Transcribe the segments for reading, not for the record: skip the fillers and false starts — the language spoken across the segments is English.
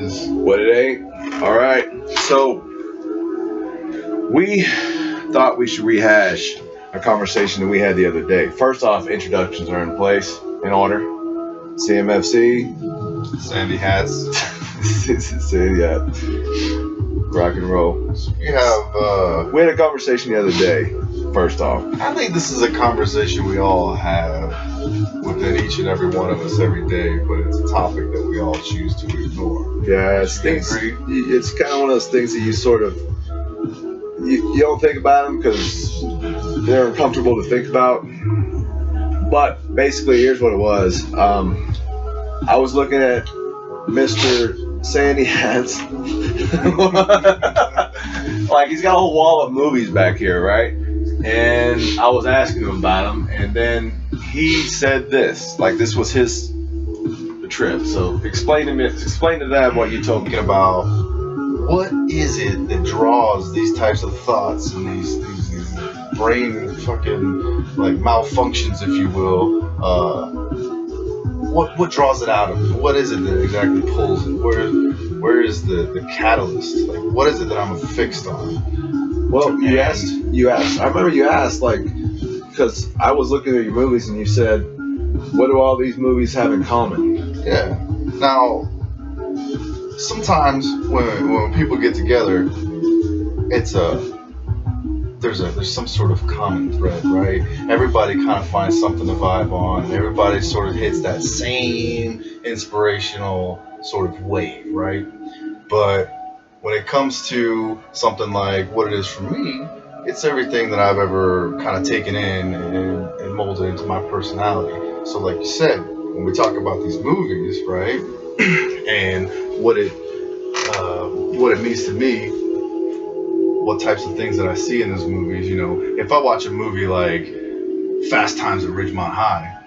is. What it ain't. All right. So we thought we should rehash a conversation that we had the other day. First off, introductions are in place, in order. C.M.F.C. Sandy hats. Yeah. Rock and roll. We have. We had a conversation the other day. First off, I think this is a conversation we all have within each and every one of us every day, but it's a topic that we all choose to ignore. yeah, it's things. It's kind of one of those things that you sort of you don't think about them because they're uncomfortable to think about. But basically, here's what it was. I was looking at Mr. Sandy Hats. Like, he's got a whole wall of movies back here, right? And I was asking him about them, and then he said this. Like, this was his trip. So explain to them what you told me. Thinking about what is it that draws these types of thoughts and these brain fucking like malfunctions, if you will. What draws it out of me? What is it that exactly pulls it? Where is the catalyst? Like, what is it that I'm fixed on? Well, you asked. I remember you asked, like, because I was looking at your movies and you said, what do all these movies have in common? Yeah. Now, sometimes when people get together, it's there's some sort of common thread, right? Everybody kind of finds something to vibe on. Everybody sort of hits that same inspirational sort of wave, right? But when it comes to something like what it is for me, it's everything that I've ever kind of taken in and molded into my personality. So like you said, when we talk about these movies, right, and what it means to me, what types of things that I see in those movies, you know, if I watch a movie like Fast Times at Ridgemont High,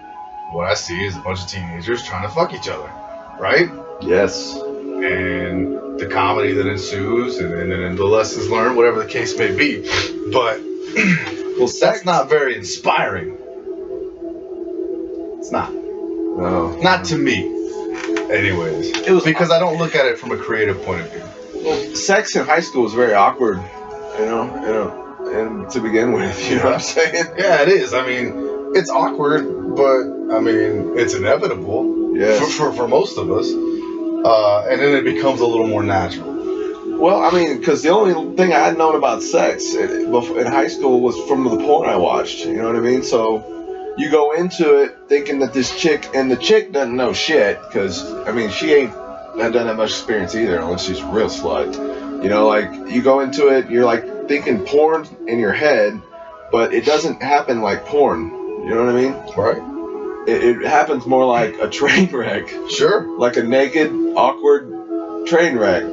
what I see is a bunch of teenagers trying to fuck each other, right? Yes. And the comedy that ensues, and then the lessons learned, whatever the case may be. But, well, that's not very inspiring. It's not. No. Not to me. Anyways. It was because I don't look at it from a creative point of view. Well, sex in high school was very awkward, and to begin with, you know what I'm saying? Yeah, it is. I mean, it's awkward, but I mean, it's inevitable. Yes. For most of us. And then it becomes a little more natural. Well, I mean, because the only thing I had known about sex in high school was from the porn I watched. You know what I mean? So you go into it thinking that this chick, and the chick doesn't know shit, because, I mean, she doesn't have much experience either, unless she's a real slut. You know, like, you go into it, you're like thinking porn in your head, but it doesn't happen like porn. You know what I mean? Right. It happens more like a train wreck. Sure. Like a naked, awkward train wreck.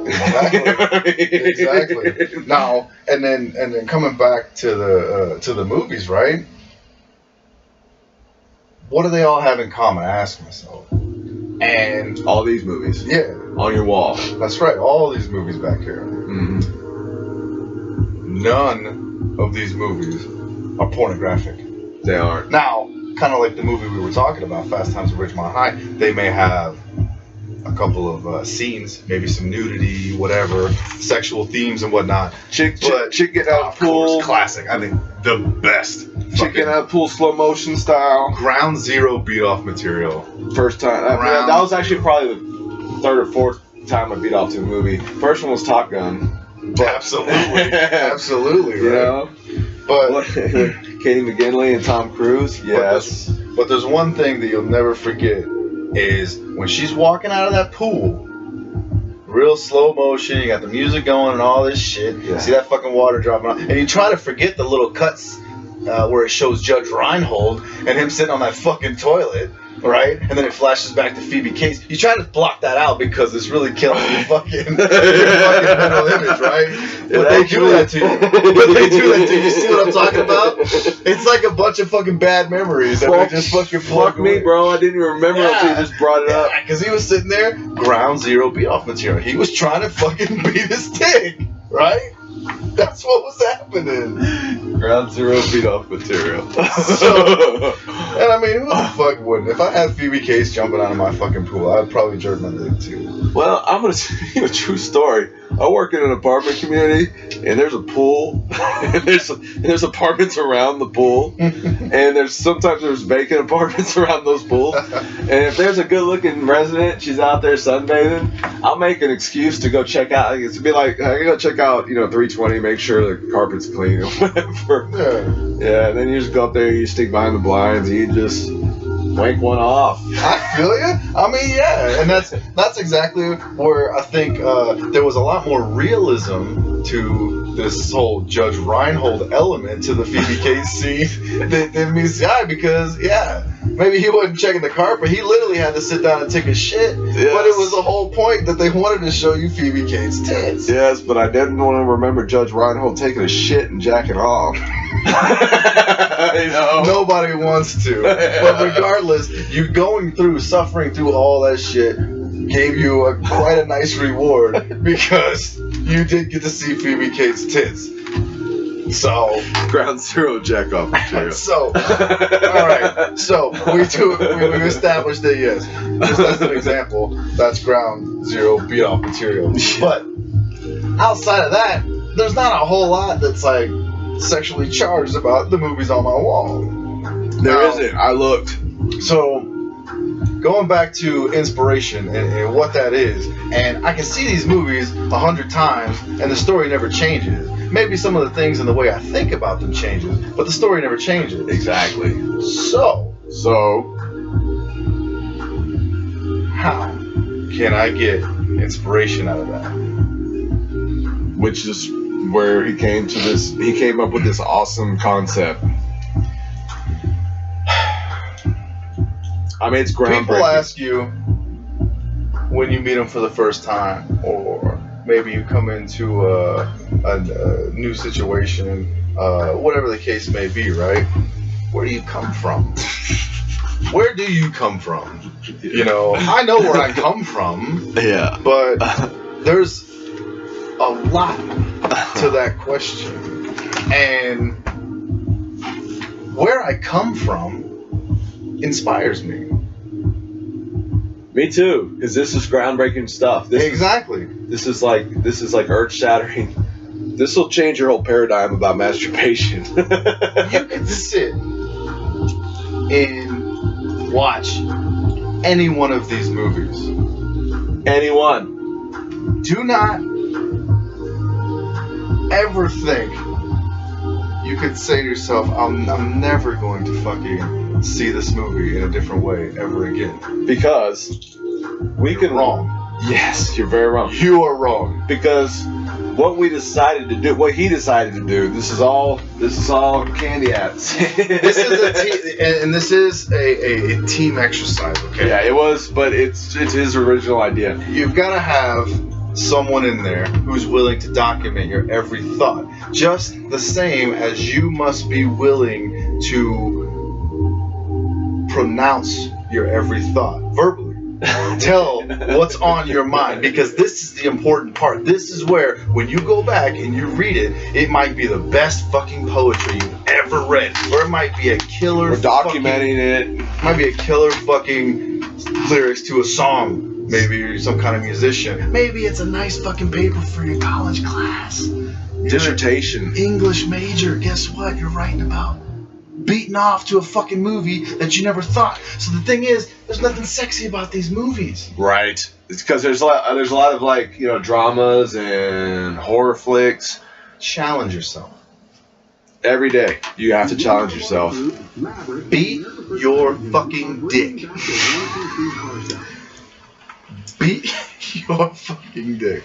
Exactly. Now, and then coming back to the movies, right? What do they all have in common? I ask myself. And all these movies. Yeah. On your wall. That's right. All these movies back here. Mm-hmm. None of these movies are pornographic. They aren't. Now, kind of like the movie we were talking about, Fast Times at Ridgemont High, they may have a couple of scenes, maybe some nudity, whatever, sexual themes and whatnot. Chick getting out of the pool. Classic. I think the best. Chick getting out of the pool, slow motion style. Ground zero beat off material. First time. That was actually probably the third or fourth time I beat off to a movie. First one was Top Gun. Absolutely. Absolutely, right? You know? But Katie McGinley and Tom Cruise, yes. But there's one thing that you'll never forget is when she's walking out of that pool, real slow motion, you got the music going and all this shit. Yeah. See that fucking water dropping on, and you try to forget the little cuts where it shows Judge Reinhold and him sitting on that fucking toilet, right? And then it flashes back to Phoebe Cates. You try to block that out because it's really killing your fucking mental image, right? But they do that to you. You see what I'm talking about? It's like a bunch of fucking bad memories that we just fucking fuck me, bro. I didn't even remember until you just brought it up. Because he was sitting there, ground zero beat off material. He was trying to fucking beat his dick, right? That's what was happening. Ground Zero beat off material. And I mean, who the fuck wouldn't? If I had Phoebe Cates jumping out of my fucking pool, I'd probably jerk my dick too. Well, I'm gonna tell you a true story. I work in an apartment community, and there's a pool, and there's apartments around the pool, and sometimes there's vacant apartments around those pools. And if there's a good-looking resident, she's out there sunbathing, I'll make an excuse to go check out. It's be like, I gotta go check out, 320, make sure the carpet's clean or whatever. Yeah, and then you just go up there, you stick behind the blinds, and you just wank one off. I feel you. I mean, yeah, and that's exactly where I think there was a lot more realism to this whole Judge Reinhold element to the Phoebe Cates scene than meets the eye, because maybe he wasn't checking the carpet. He literally had to sit down and take a shit. Yes. But it was the whole point that they wanted to show you Phoebe Cates' tits. Yes, but I didn't want to remember Judge Reinhold taking a shit and jacking off. Nobody wants to. But regardless, you suffering through all that shit gave you quite a nice reward, because you did get to see Phoebe Cates' tits. So Ground Zero jack off material. So all right. So we established that yes, just as an example, that's Ground Zero beat off material. But outside of that, there's not a whole lot that's like sexually charged about the movies on my wall. There isn't. I looked. So going back to inspiration and what that is, and I can see these movies 100 times and the story never changes. Maybe some of the things and the way I think about them changes, but the story never changes. Exactly. So how can I get inspiration out of that? Which is where he came up with this awesome concept. I mean, it's groundbreaking. People ask you when you meet them for the first time, or maybe you come into a new situation, whatever the case may be, right? Where do you come from? Where do you come from? I know where I come from. Yeah. But there's a lot to that question. And where I come from inspires me. Me too, because this is groundbreaking stuff. Exactly. This is like earth-shattering. This will change your whole paradigm about masturbation. You can sit and watch any one of these movies. Anyone. Do not ever think you could say to yourself, I'm never going to fucking see this movie in a different way ever again. Because we can... Wrong. Yes, you're very wrong. You are wrong. Because what he decided to do, this is all candy apps. This is a team exercise, okay? Yeah, it was, but it's his original idea. You've got to have someone in there who's willing to document your every thought, just the same as you must be willing to pronounce your every thought verbally. Tell what's on your mind, because this is the important part. This is where, when you go back and you read it, it might be the best fucking poetry you've ever read, or it might be a killer. We're documenting it. Might be a killer fucking lyrics to a song. Maybe you're some kind of musician. Maybe it's a nice fucking paper for your college class. Dissertation. English major. Guess what? You're writing about beating off to a fucking movie that you never thought. So the thing is, there's nothing sexy about these movies. Right. It's because there's a lot of like, dramas and horror flicks. Challenge yourself. Every day, you have to challenge yourself. Beat your fucking dick. Beat your fucking dick.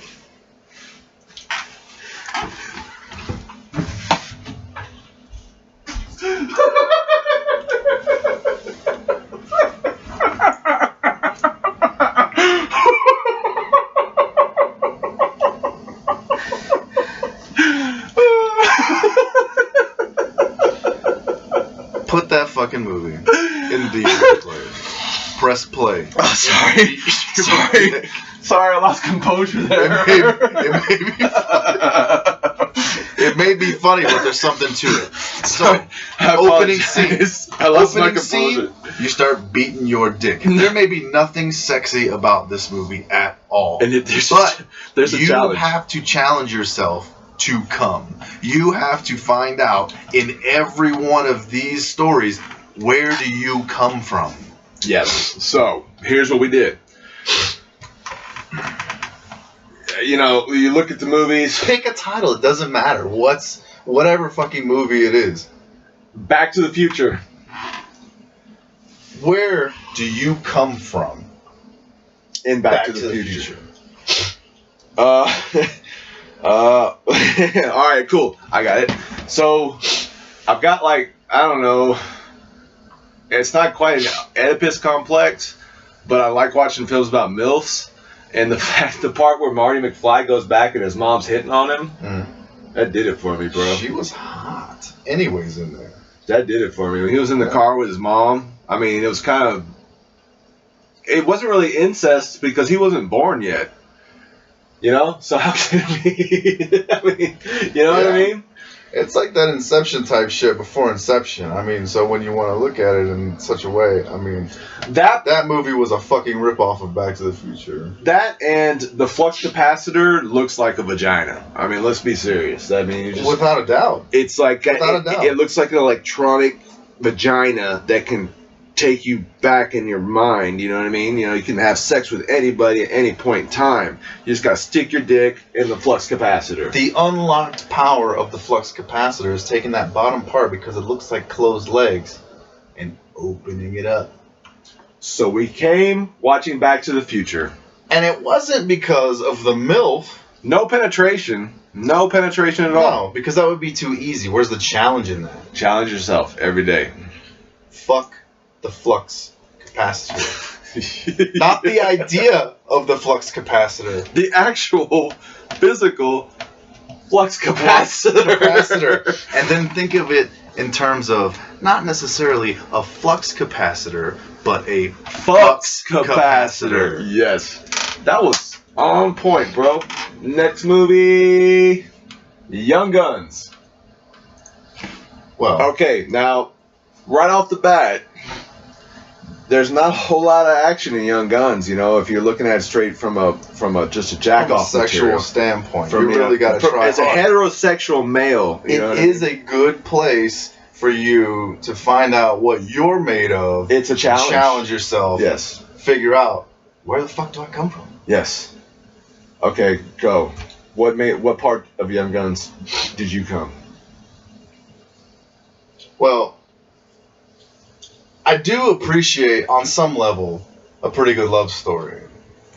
Put that fucking movie in DVD player. Press play. Oh, sorry. Sorry, I lost composure there. It made me It may be funny, but there's something to it. So, I opening apologize. scene. I lost my Opening scene, composure. you start beating your dick. There may be nothing sexy about this movie at all. And there's a you challenge. have to challenge yourself to come. You have to find out in every one of these stories, where do you come from? Yes. So, here's what we did. You know, you look at the movies. Pick a title. It doesn't matter. Whatever fucking movie it is. Back to the Future. Where do you come from? In Back to the Future. All right, cool. I got it. So, I've got I don't know. It's not quite an Oedipus complex, but I like watching films about MILFs. And the part where Marty McFly goes back and his mom's hitting on him, that did it for me, bro. She was hot. Anyways, in there. That did it for me. When he was in the car with his mom, I mean, it was kind of... It wasn't really incest because he wasn't born yet. You know? So how can it be? I mean, you know what I mean? It's like that Inception type shit before Inception. I mean, so when you want to look at it in such a way, I mean, that movie was a fucking ripoff of Back to the Future. That and the flux capacitor looks like a vagina. I mean, let's be serious. I mean, without a doubt. It's like without a doubt. It looks like an electronic vagina that can take you back in your mind, you know what I mean? You know, you can have sex with anybody at any point in time. You just gotta stick your dick in the flux capacitor. The unlocked power of the flux capacitor is taking that bottom part because it looks like closed legs and opening it up. So we came watching Back to the Future. And it wasn't because of the MILF. No penetration. No penetration at all. No, because that would be too easy. Where's the challenge in that? Challenge yourself every day. Fuck the flux capacitor. Not the idea of the flux capacitor. The actual physical flux capacitor. And then think of it in terms of not necessarily a flux capacitor, but a flux capacitor. Yes. That was on point, bro. Next movie, Young Guns. Well, okay, now, right off the bat, there's not a whole lot of action in Young Guns, you know, if you're looking at it straight from just a jack-off sexual standpoint. You really got to try as a heterosexual male. It is a good place for you to find out what you're made of. It's a challenge. Challenge yourself. Yes. Figure out, where the fuck do I come from? Yes. Okay, go. What part of Young Guns did you come? Well, I do appreciate, on some level, a pretty good love story.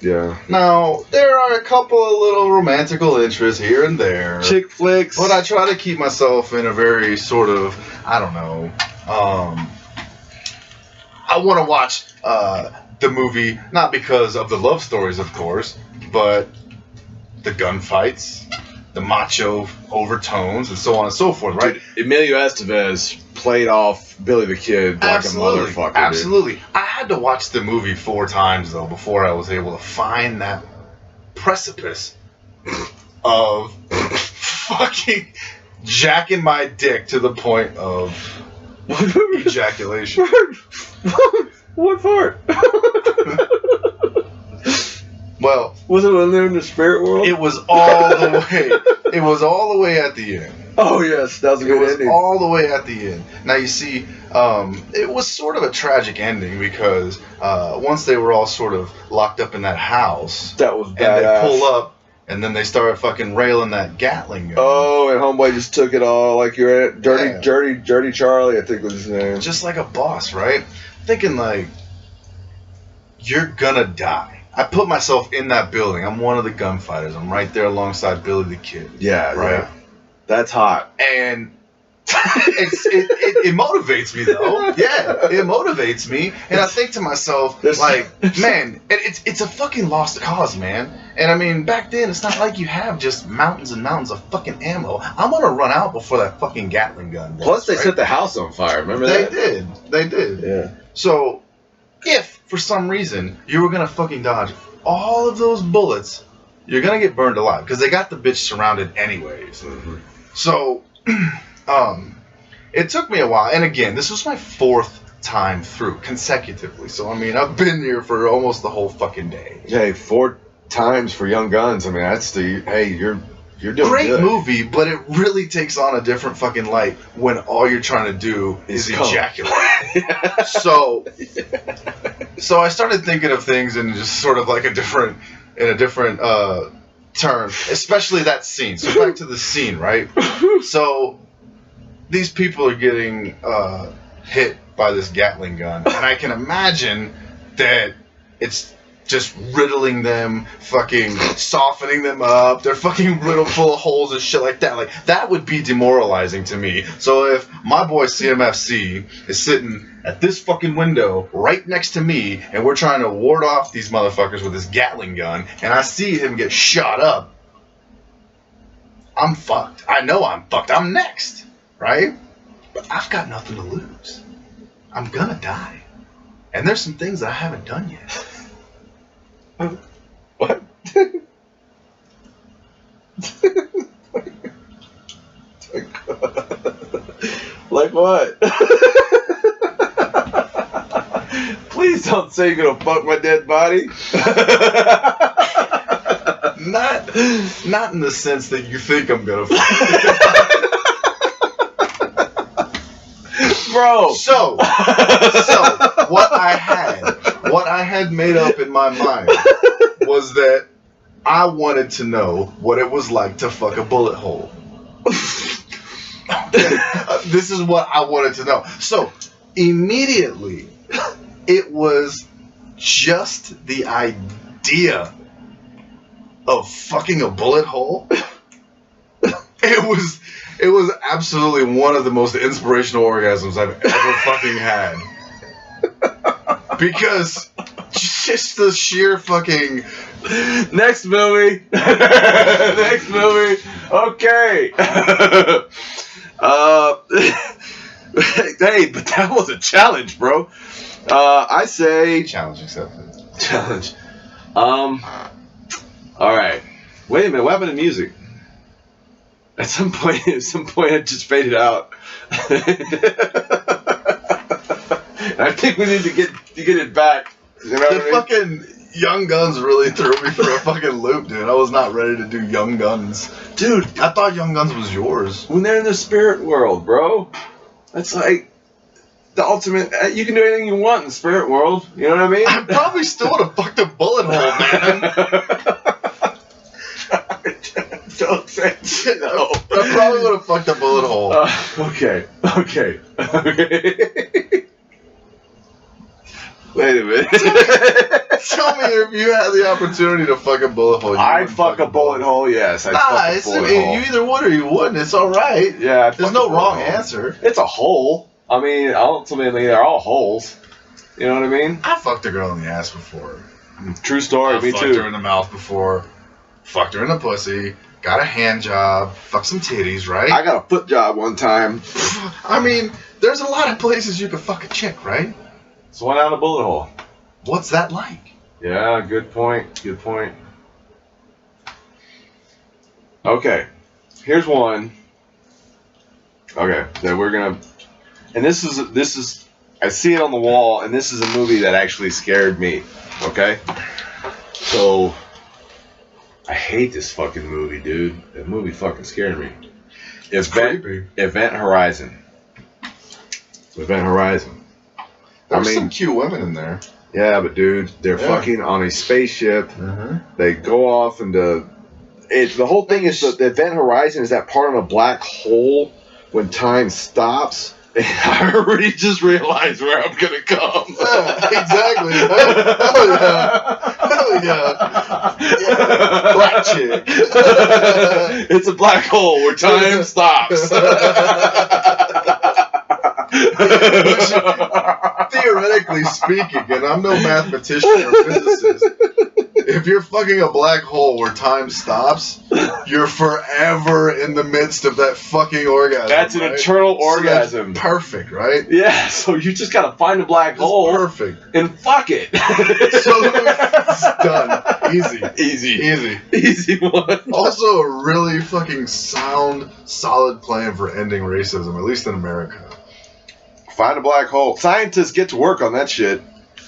Yeah. Now, there are a couple of little romantical interests here and there. Chick flicks. But I try to keep myself in a very sort of, I don't know, I want to watch the movie, not because of the love stories, of course, but the gunfights, the macho overtones, and so on and so forth, right? Dude, Emilio Estevez played off Billy the Kid like a motherfucker. Absolutely. Dude. I had to watch the movie 4 times, though, before I was able to find that precipice of fucking jacking my dick to the point of ejaculation. What part? Well, was it when they're in the spirit world? It was all the way. It was all the way at the end. Oh yes, that was a good ending. All the way at the end. Now you see, it was sort of a tragic ending because once they were all sort of locked up in that house, that was badass. And they pull up, and then they started fucking railing that Gatling gun. Oh, and homeboy just took it all like you're at Dirty Charlie, I think was his name. Just like a boss, right? Thinking like, you're gonna die. I put myself in that building. I'm one of the gunfighters. I'm right there alongside Billy the Kid. Yeah, right. Yeah. That's hot. And it motivates me though. Yeah, it motivates me. And I think to myself, man, it's a fucking lost cause, man. And I mean, back then, it's not like you have just mountains and mountains of fucking ammo. I'm gonna run out before that fucking Gatling gun. Plus, they set the house on fire. Remember that? They did. Yeah. So, if for some reason you were gonna fucking dodge all of those bullets, you're gonna get burned alive because they got the bitch surrounded anyways. Mm-hmm. So, it took me a while, and again, this was my 4th time through consecutively. So I mean, I've been here for almost the whole fucking day. Hey, 4 times for Young Guns. I mean, that's the you're doing Great good. movie, but it really takes on a different fucking light when all you're trying to do is ejaculate. So I started thinking of things in just sort of like a different turn, especially that scene. So back to the scene, right? So these people are getting hit by this Gatling gun, and I can imagine that it's just riddling them, fucking softening them up. They're fucking riddled full of holes and shit like that. Like, that would be demoralizing to me. So if my boy C.M.F.C. is sitting at this fucking window right next to me, and we're trying to ward off these motherfuckers with this Gatling gun, and I see him get shot up, I'm fucked. I know I'm fucked. I'm next, right? But I've got nothing to lose. I'm gonna die. And there's some things that I haven't done yet. What? Like what? Please don't say you're gonna fuck my dead body. Not in the sense that you think I'm gonna fuck. Bro. So what I had made up in my mind was that I wanted to know what it was like to fuck a bullet hole. This is what I wanted to know. So immediately, it was just the idea of fucking a bullet hole. It was absolutely one of the most inspirational orgasms I've ever fucking had. Because just the sheer fucking... Next movie. Next movie. Okay. Hey, but that was a challenge, bro. I say Challenge accepted. challenge. All right. Wait a minute. What happened to music? At some point, it just faded out. I think we need to get it back. You know what I mean? Fucking Young Guns really threw me for a fucking loop, dude. I was not ready to do Young Guns. Dude, I thought Young Guns was yours. when they're in the spirit world, bro, that's like the ultimate. You can do anything you want in the spirit world. You know what I mean? I probably still would have fucked a bullet hole, man. Don't say no. I probably would have fucked a bullet hole. Okay. Wait a minute. Tell me if you had the opportunity to fuck a bullet hole. I'd fuck a bullet hole, yes. I'd fuck a bullet hole. You either would or you wouldn't. It's all right. Yeah, I'd there's fuck no a bullet wrong hole. answer. It's a hole. I mean, ultimately, they're all holes. You know what I mean? I fucked a girl in the ass before. True story. I Me fucked too. her in the mouth before. Fucked her in the pussy. Got a hand job. Fucked some titties, right? I got a foot job one time. I mean, there's a lot of places you could fuck a chick, right? So why not a bullet hole? What's that like? Yeah, good point. Good point. Okay, here's one. Okay, that we're gonna, and this is I see it on the wall, and this is a movie that actually scared me. Okay, so I hate this fucking movie, dude. That movie fucking scared me. Creepy. Event Horizon. Event Horizon. There's some cute women in there. Yeah, but dude, they're fucking on a spaceship. They go off into. The whole thing is the Event Horizon is that part of a black hole when time stops. And I already just realized where I'm gonna come. Yeah, exactly. Hell yeah. Black chick. It's a black hole where time stops. Theoretically speaking, and I'm no mathematician or physicist, If you're fucking a black hole where time stops, you're forever in the midst of that fucking orgasm. That's an eternal orgasm. That's perfect, right? Yeah, so you just gotta find a black That's hole. perfect. And fuck it. So it's done. Easy. Easy one. Also, a really fucking sound, solid plan for ending racism, at least in America. Find a black hole. Scientists get to work on that shit.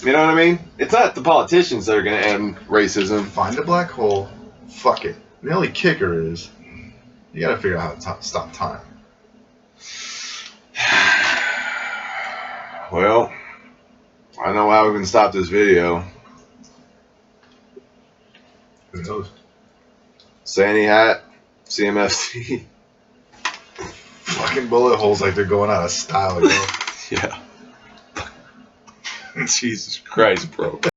You know what I mean? It's not the politicians that are gonna end racism. Find a black hole. Fuck it. The only kicker is you gotta figure out how to stop time. Well, I know how we can stop this video. Who knows? Sandy hat, C.M.F.C. Fucking bullet holes like they're going out of style, yo. Yeah. Jesus Christ, bro.